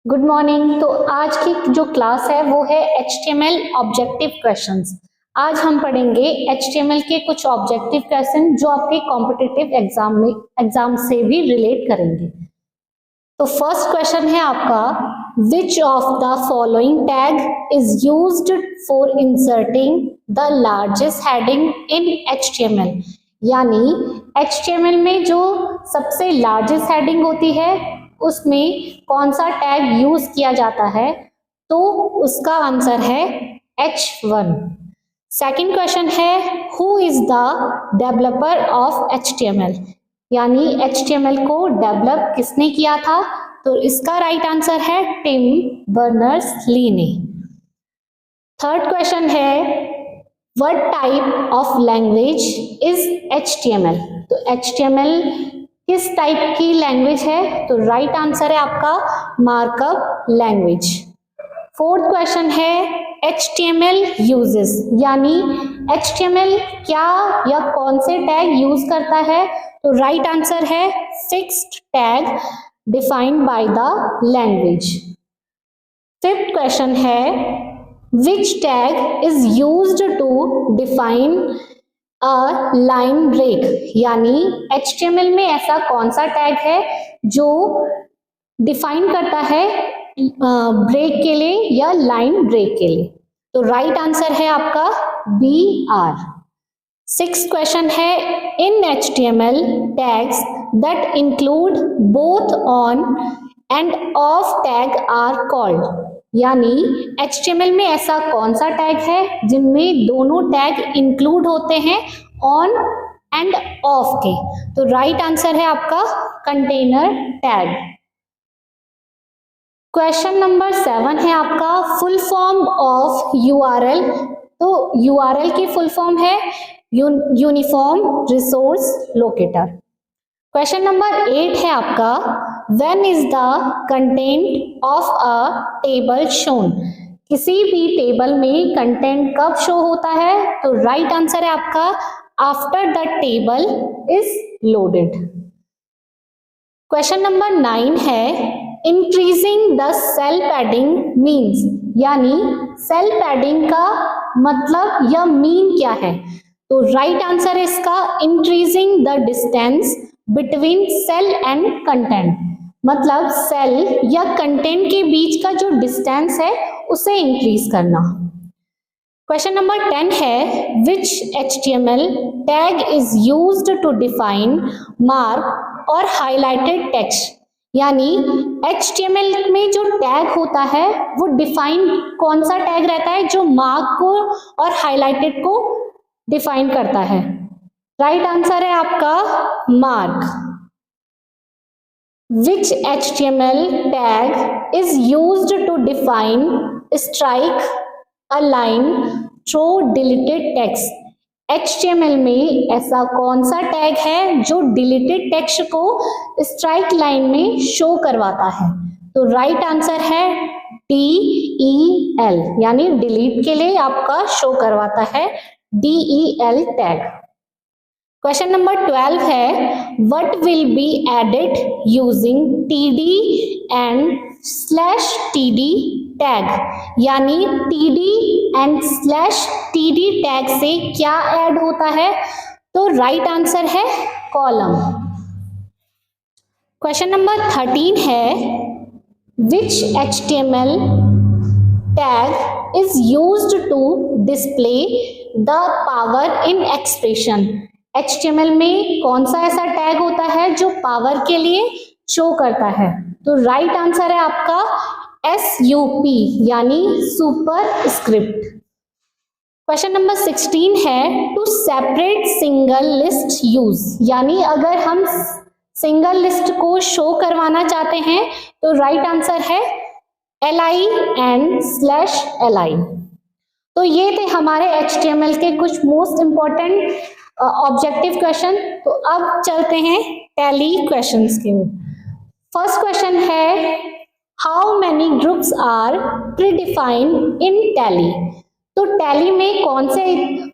Good morning. तो आज की जो क्लास है वो है HTML ऑब्जेक्टिव क्वेश्चंस। आज हम पढ़ेंगे HTML के कुछ ऑब्जेक्टिव क्वेश्चन जो आपके कॉम्पिटिटिव एग्जाम से भी रिलेट करेंगे। तो फर्स्ट क्वेश्चन है आपका, which of the following tag is used for inserting the largest heading in HTML। यानी HTML में जो सबसे लार्जेस्ट हेडिंग होती है उसमें कौन सा टैग यूज किया जाता है, तो उसका आंसर है H1। सेकंड क्वेश्चन है, who is the developer of HTML। यानी HTML को डेवलप किसने किया था, तो इसका राइट आंसर है टिम बर्नर्स-ली ने। थर्ड क्वेश्चन है, what type of language is HTML। तो HTML किस टाइप की लैंग्वेज है, तो राइट आंसर है आपका मार्कअप लैंग्वेज। फोर्थ क्वेश्चन है, HTML यूजेस। यानी HTML क्या या कौन से टैग यूज करता है, तो राइट आंसर है fixed tag defined by the language. Fifth question है, which tag is used to define a line break. यानी HTML में ऐसा कौन सा टैग है जो डिफाइन करता है ब्रेक के लिए या लाइन ब्रेक के लिए, तो राइट आंसर है आपका BR। सिक्स्थ क्वेश्चन है, in HTML tags that include both on and off tag are called. यानी HTML में ऐसा कौन सा टैग है जिनमें दोनों टैग इंक्लूड होते हैं ऑन एंड ऑफ के, तो राइट आंसर है आपका कंटेनर टैग। क्वेश्चन नंबर 7 है आपका, फुल फॉर्म ऑफ URL। तो URL की फुल फॉर्म है uniform resource locator. Question number 8 है आपका, when is the content of a table shown. किसी भी टेबल में कंटेंट कब शो होता है, तो राइट आंसर है आपका after the table is loaded. Question number 9 है, increasing the cell padding means. यानी सेल पैडिंग का मतलब या मीन क्या है, तो राइट आंसर है इसका increasing the distance between cell and content. मतलब सेल या कंटेंट के बीच का जो डिस्टेंस है उसे इंक्रीज करना। क्वेश्चन नंबर 10 है, which HTML tag is used to define mark और हाईलाइटेड टेक्स्ट। यानी HTML में जो टैग होता है वो डिफाइन कौन सा टैग रहता है, जो मार्क को और हाईलाइटेड को डिफाइन करता है, राइट आंसर है आपका mark. Which HTML tag is used to define strike a line through deleted text. HTML में ऐसा कौन सा टैग है जो डिलीटेड टेक्स्ट को स्ट्राइक लाइन में शो करवाता है, तो राइट आंसर है DEL। यानी डिलीट के लिए आपका शो करवाता है DEL टैग। क्वेश्चन नंबर 12 है, what will be added using TD एंड /TD टैग। यानी TD एंड /TD टैग से क्या ऐड होता है, तो राइट आंसर है कॉलम। क्वेश्चन नंबर 13 है, which HTML tag is used to display the power in expression. HTML में कौन सा ऐसा टैग होता है जो पावर के लिए शो करता है, तो राइट आंसर है आपका SUP यानी सुपर स्क्रिप्ट। क्वेश्चन नंबर 16 है, to separate single list use. यानी अगर हम सिंगल लिस्ट को शो करवाना चाहते हैं तो राइट आंसर है LI एंड /LI। तो ये थे हमारे HTML के कुछ मोस्ट इंपॉर्टेंट ऑब्जेक्टिव क्वेश्चन। तो अब चलते हैं टैली क्वेश्चंस के। फर्स्ट क्वेश्चन है, how many groups are predefined in Tally. तो टैली में कौन से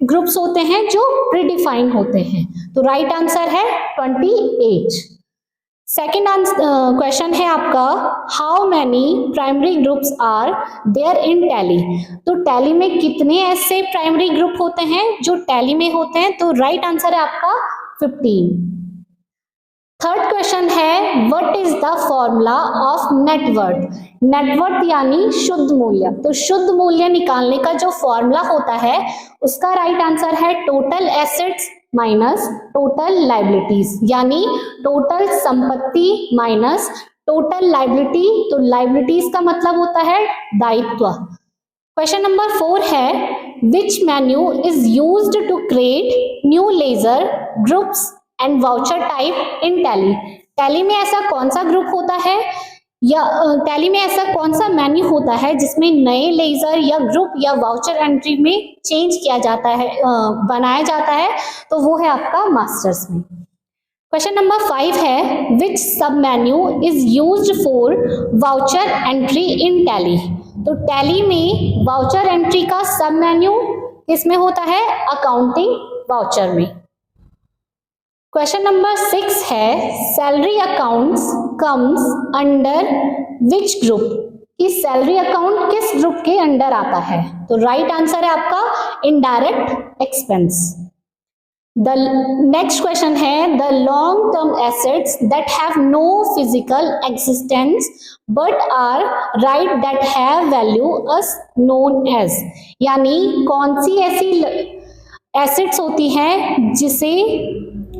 ग्रुप्स होते हैं जो प्रीडिफाइंड होते हैं, तो राइट आंसर है 28। सेकेंड क्वेश्चन है आपका, how many primary groups are there in Tally. तो टैली में कितने ऐसे प्राइमरी ग्रुप होते हैं जो टैली में होते हैं? तो राइट आंसर है आपका 15। थर्ड क्वेश्चन है, what is the formula of net worth. Net worth यानी शुद्ध मूल्य। तो शुद्ध मूल्य निकालने का जो फॉर्मूला होता है उसका राइट आंसर है total assets minus total liabilities, यानी टोटल संपत्ति माइनस टोटल लाइबिलिटी। तो लाइबिलिटीज का मतलब होता है दायित्व। क्वेश्चन नंबर 4 है, which menu is used to create new ledger groups and voucher type in Tally. Tally में ऐसा कौन सा ग्रुप होता है या टैली में ऐसा कौन सा मेन्यू होता है जिसमें नए लेजर या ग्रुप या वाउचर एंट्री में चेंज किया जाता है, बनाया जाता है? तो वो है आपका मास्टर्स में। क्वेश्चन नंबर 5 है, which sub menu is used for voucher entry in Tally. तो टैली में वाउचर एंट्री का सब मेन्यू किसमें होता है? अकाउंटिंग वाउचर में। क्वेश्चन नंबर 6 है, salary accounts comes under which group. कि सैलरी अकाउंट किस ग्रुप के अंडर आता है? तो राइट आंसर है आपका indirect expense. The next question है, the long term assets that have no physical existence but are right that have value us known as. यानी कौन सी ऐसी एसेट्स होती हैं जिसे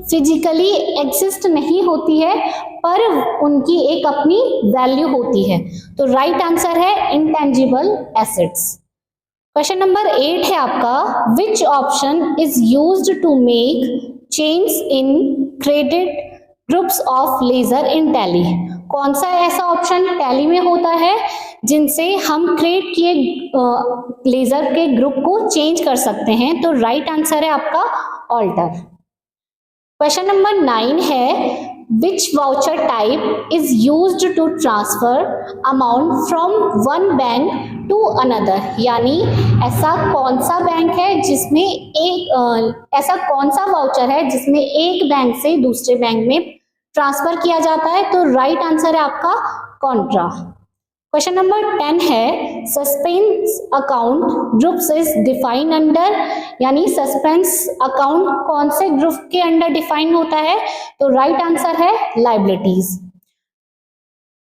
फिजिकली एग्जिस्ट नहीं होती है पर उनकी एक अपनी वैल्यू होती है? तो राइट आंसर है इंटेंजिबल एसेट्स। क्वेश्चन नंबर 8 है आपका, which option is used to make change in credit groups of ledger in Tally. कौन सा ऐसा ऑप्शन टैली में होता है जिनसे हम क्रिएट किए लेजर के ग्रुप को चेंज कर सकते हैं? तो राइट आंसर है आपका ऑल्टर। क्वेश्चन नंबर 9 है, which voucher type is used to transfer amount from one bank to another. यानी ऐसा कौन सा बैंक है जिसमें ऐसा कौन सा वाउचर है जिसमें एक बैंक से दूसरे बैंक में ट्रांसफर किया जाता है? तो राइट आंसर है आपका कॉन्ट्रा। क्वेश्चन नंबर 10 है, suspense account groups is define under. यानी सस्पेंस अकाउंट कौन से ग्रुप के अंडर डिफाइन होता है? तो राइट आंसर है लाइबिलिटीज।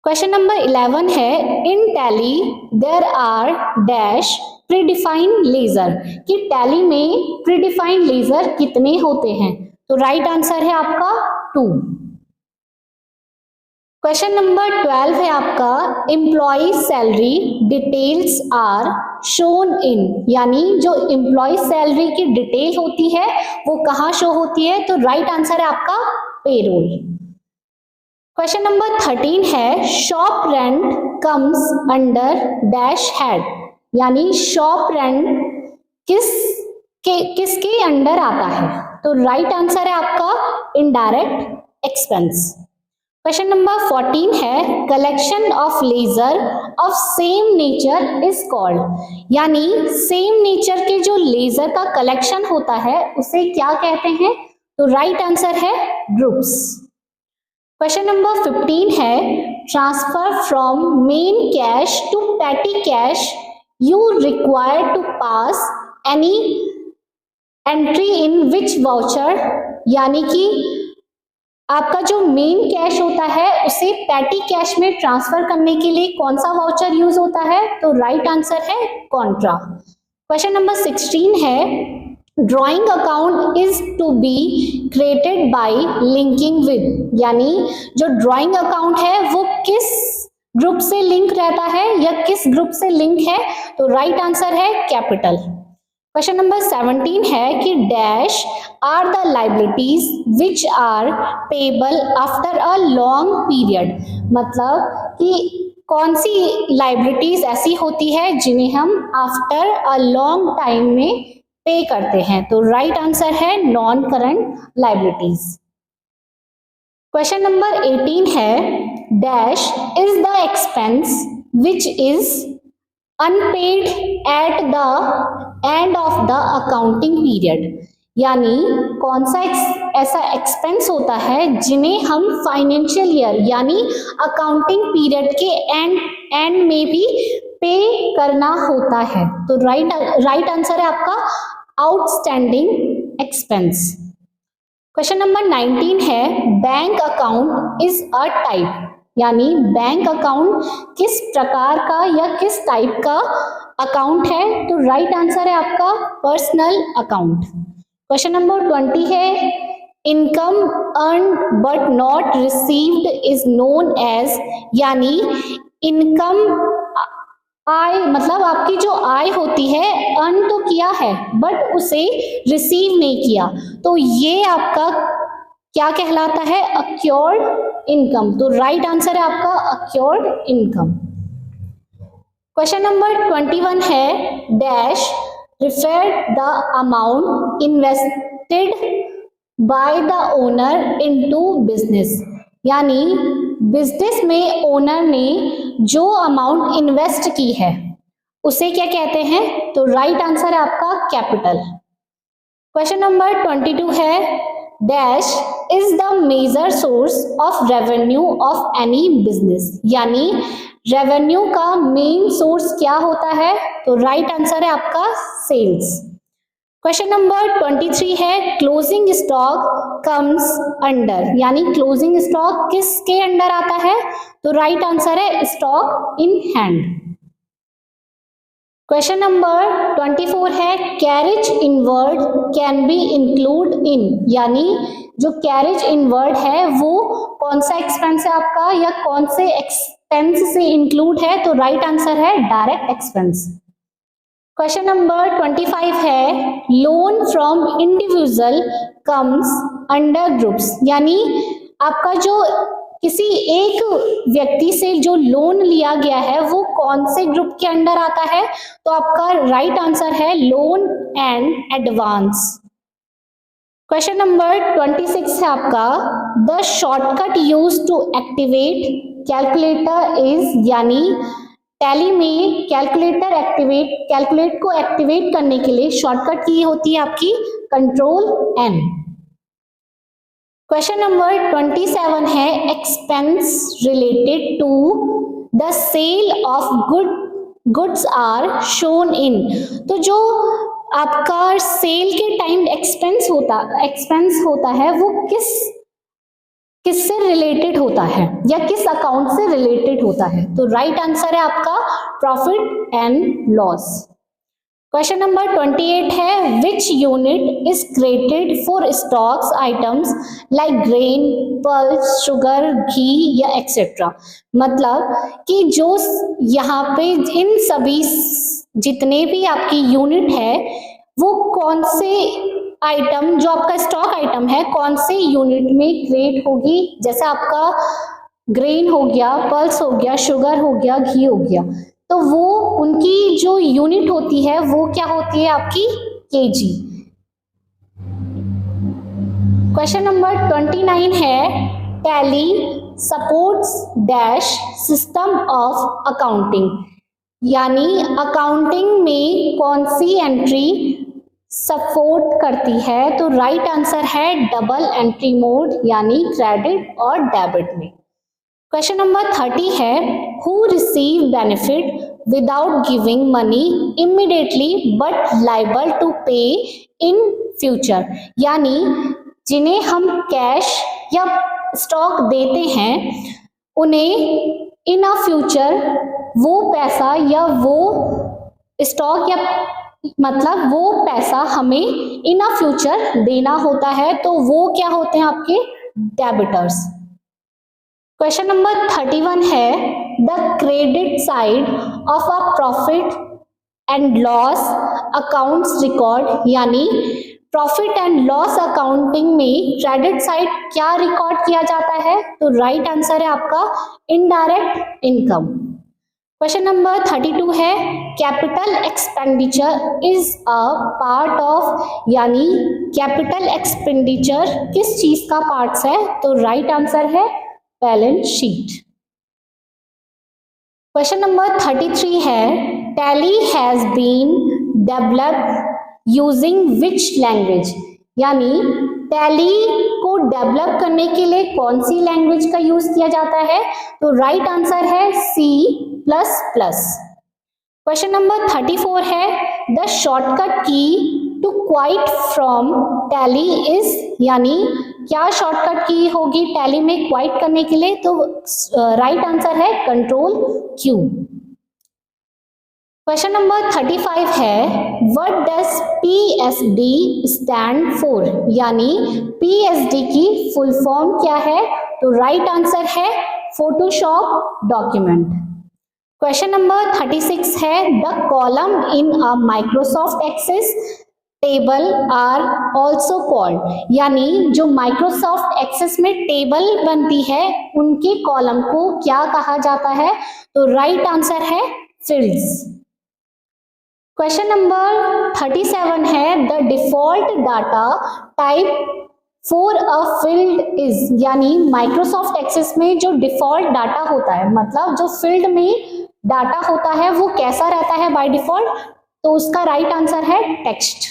क्वेश्चन नंबर 11 है, in Tally there are dash predefined ledger. कि टैली में प्रीडिफाइंड लेजर कितने होते हैं? तो राइट आंसर है आपका 2। क्वेश्चन नंबर 12 है आपका, employee salary details are shown in. यानी जो एम्प्लॉय सैलरी की डिटेल होती है वो कहाँ शो होती है? तो राइट आंसर है आपका पेरोल। क्वेश्चन नंबर 13 है, shop rent comes under dash head. यानी शॉप रेंट किसके अंडर आता है? तो राइट आंसर है आपका इनडायरेक्ट एक्सपेंस। क्वेश्चन नंबर 14 है, collection of laser of same nature is called. यानी सेम नेचर के जो लेजर का कलेक्शन होता है उसे क्या कहते हैं? तो राइट आंसर है ग्रुप्स। क्वेश्चन नंबर 15 है, transfer from main cash to petty cash you require to pass any entry in which voucher. यानी कि आपका जो मेन कैश होता है उसे पैटी कैश में ट्रांसफर करने के लिए कौन सा वाउचर यूज होता है? तो राइट आंसर है कॉन्ट्रा। क्वेश्चन नंबर 16 है, drawing account is to be created by linking with. यानी जो ड्राइंग अकाउंट है वो किस ग्रुप से लिंक रहता है या किस ग्रुप से लिंक है? तो राइट आंसर है कैपिटल। क्वेश्चन नंबर 17 है कि dash are the liabilities which are payable after a long period. मतलब कि कौन सी लाइबिलिटीज ऐसी होती है जिन्हें हम आफ्टर अ लॉन्ग टाइम में पे करते हैं? तो राइट आंसर है non current liabilities. Question number 18 है, dash is the expense which is unpaid at the end of the accounting period. यानी कौन सा ऐसा एक्सपेंस होता है जिन्हें हम फाइनेंशियल ईयर यानी अकाउंटिंग पीरियड के एंड में भी पे करना होता है। तो राइट आंसर है आपका आउटस्टैंडिंग एक्सपेंस। क्वेश्चन नंबर 19 है bank account is a type, यानी बैंक अकाउंट किस प्रकार का या किस टाइप का अकाउंट है। तो राइट आंसर है आपका पर्सनल अकाउंट। क्वेश्चन नंबर 20 है income earn but not received is known as, यानी इनकम आय मतलब आपकी जो आय होती है अर्न तो किया है बट उसे रिसीव नहीं किया, तो ये आपका क्या कहलाता है, अक्योर्ड इनकम। तो राइट आंसर है आपका अक्योर्ड इनकम। क्वेश्चन नंबर 21 है dash referred the amount invested by the owner into business, यानी बिजनेस में ओनर ने जो अमाउंट इन्वेस्ट की है उसे क्या कहते हैं। तो राइट आंसर है आपका कैपिटल। क्वेश्चन नंबर 22 है dash is the major source of revenue of any business, यानी रेवेन्यू का मेन सोर्स क्या होता है। तो राइट आंसर है आपका सेल्स। क्वेश्चन नंबर 23 है क्लोजिंग स्टॉक कम्स अंडर, यानी क्लोजिंग स्टॉक किसके अंडर आता है। तो राइट आंसर है stock in hand. Question number 24 है carriage inward can be include in, यानी जो कैरेज इनवर्ड है वो कौन सा एक्सपेंस है आपका या कौन से एक्सपेंस से इंक्लूड है। तो राइट आंसर है डायरेक्ट एक्सपेंस। क्वेश्चन नंबर 25 है loan from individual comes under groups, यानी आपका जो किसी एक व्यक्ति से जो लोन लिया गया है वो कौन से ग्रुप के अंडर आता है। तो आपका राइट आंसर है loan and advance. Question number 26 है आपका the shortcut use to activate calculator is, यानी टैली में कैलकुलेट को एक्टिवेट करने के लिए शॉर्टकट की होती है आपकी कंट्रोल एन। क्वेश्चन नंबर 27 है expense related to the sale of goods are shown in, तो जो आपका सेल के टाइम एक्सपेंस होता है वो किससे रिलेटेड होता है या किस अकाउंट से रिलेटेड होता है। तो राइट आंसर है आपका profit and loss. Question number 28 है which unit is created for stocks items like grain pulse sugar ghee या एक्सेट्रा, मतलब कि जो यहाँ पे इन सभी जितने भी आपकी यूनिट है वो कौन से आइटम जो आपका स्टॉक आइटम है कौन से यूनिट में क्रिएट होगी, जैसे आपका ग्रेन हो गया, पल्स हो गया, शुगर हो गया, घी हो गया, तो वो उनकी जो यूनिट होती है वो क्या होती है आपकी केजी। क्वेश्चन नंबर 29 है Tally supports dash system of accounting, यानी अकाउंटिंग में कौन सी एंट्री सपोर्ट करती है। तो राइट आंसर है डबल एंट्री मोड, यानी क्रेडिट और डेबिट में। क्वेश्चन नंबर 30 है who receive benefit without giving money immediately but liable to pay in future, यानी जिन्हें हम कैश या स्टॉक देते हैं उन्हें इन अ फ्यूचर वो पैसा या वो स्टॉक या मतलब वो पैसा हमें इन अ फ्यूचर देना होता है, तो वो क्या होते हैं आपके डेबिटर्स। क्वेश्चन नंबर 31 है the credit side of a profit and loss accounts record, यानी प्रॉफिट एंड लॉस अकाउंटिंग में क्रेडिट साइड क्या रिकॉर्ड किया जाता है। तो राइट आंसर है आपका इनडायरेक्ट इनकम। क्वेश्चन नंबर 32 है capital expenditure is a part of, यानी कैपिटल एक्सपेंडिचर किस चीज का पार्ट्स है। तो राइट आंसर है बैलेंस शीट। क्वेश्चन नंबर 33 है Tally has been developed using which language, यानी टैली को डेवलप करने के लिए कौन सी लैंग्वेज का यूज किया जाता है? तो राइट आंसर है C++। क्वेश्चन नंबर 34 है the shortcut key to quit from Tally is, यानी क्या शॉर्टकट की होगी टैली में क्वाइट करने के लिए? तो राइट आंसर है Ctrl+Q। क्वेश्चन नंबर 35 है what does PSD stand for, यानी PSD की फुल फॉर्म क्या है? तो राइट आंसर है फोटोशॉप डॉक्यूमेंट। क्वेश्चन नंबर 36 है the column in a Microsoft Access table are also called, यानी जो माइक्रोसॉफ्ट एक्सेस में टेबल बनती है उनके कॉलम को क्या कहा जाता है? तो राइट आंसर है फील्ड्स। क्वेश्चन नंबर 37 है the default data type for a field is, यानी माइक्रोसॉफ्ट एक्सेस में जो डिफॉल्ट डाटा होता है, मतलब जो फील्ड में डाटा होता है वो कैसा रहता है बाय डिफॉल्ट? तो उसका राइट आंसर है टेक्स्ट।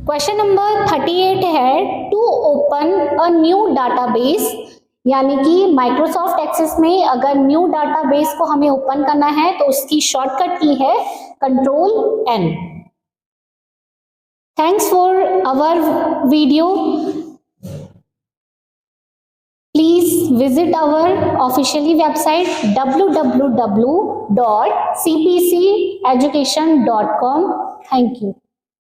क्वेश्चन नंबर 38 है to open a new database, यानी कि माइक्रोसॉफ्ट एक्सेस में अगर न्यू डाटाबेस को हमें ओपन करना है तो उसकी शॉर्टकट की है Ctrl+N। Thanks for our video. Please visit our officially website www.cpceducation.com। Thank you.